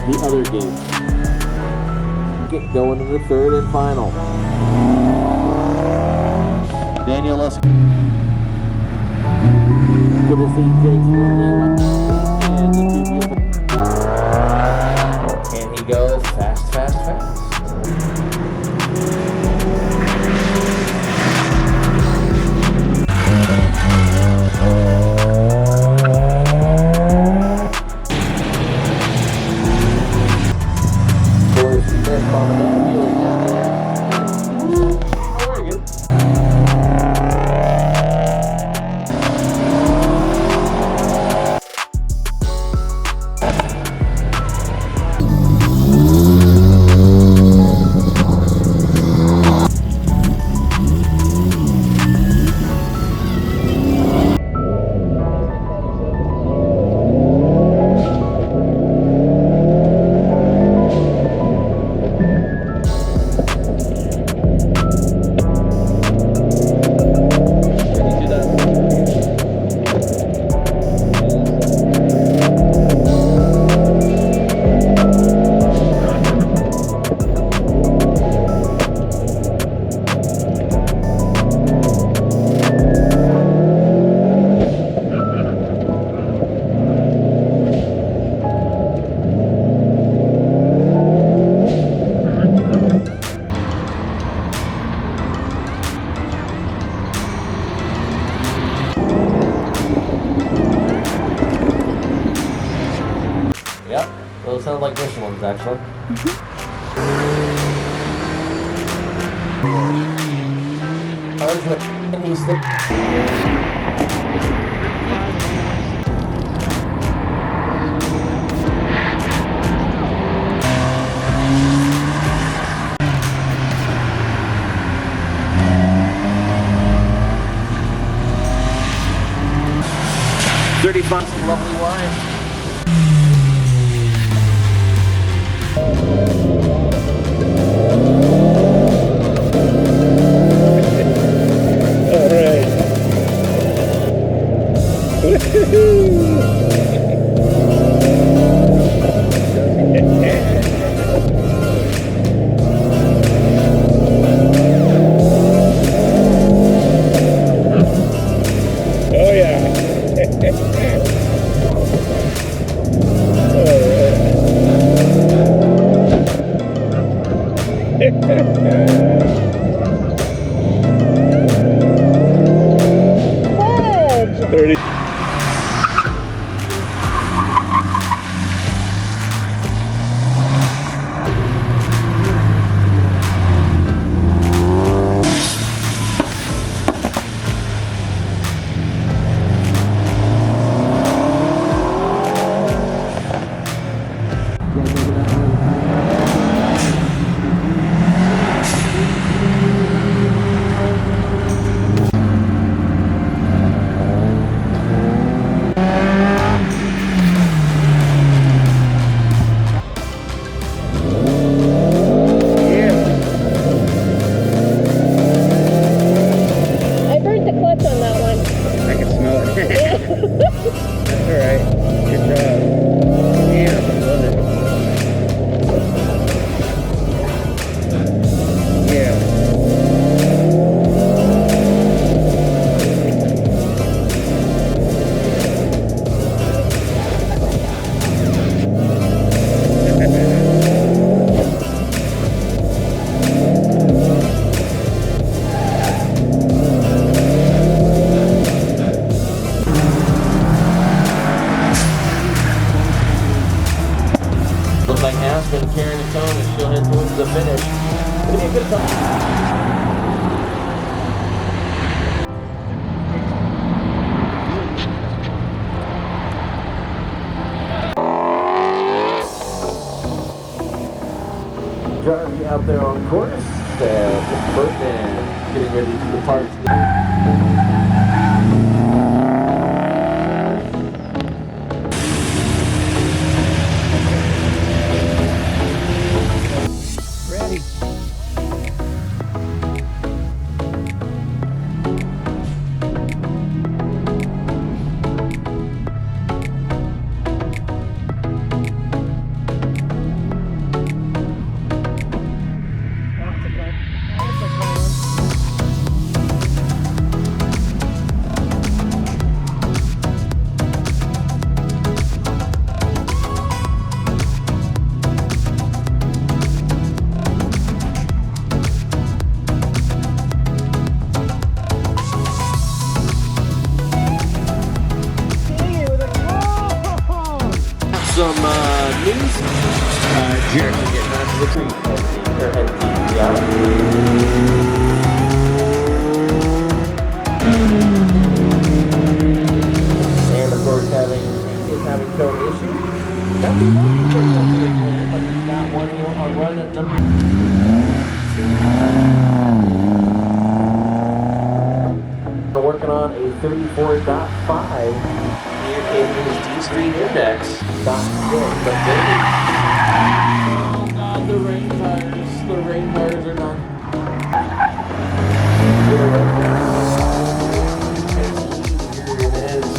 the other game. Get going to the third and final. Daniel, let's good to see and he goes fast. Oregon. Yep, those sound like this ones actually. $35, lovely wine. All right. Oh yeah. $30. Looks like Aspen carrying its own as she'll head towards the finish. It'll be a good time. Jarvie out there on course, just Portland getting ready to depart. news. Jeremy getting onto the tree. And of course, having cone issues. Not one on run at number. We're working on a 34.5 Here in his D-Street Index. .6, but maybe. Oh God, the rain tires. The rain tires are not. Here it is.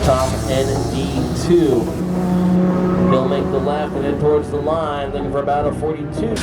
Top ND2. He'll make the left and head towards the line, looking for about a 42.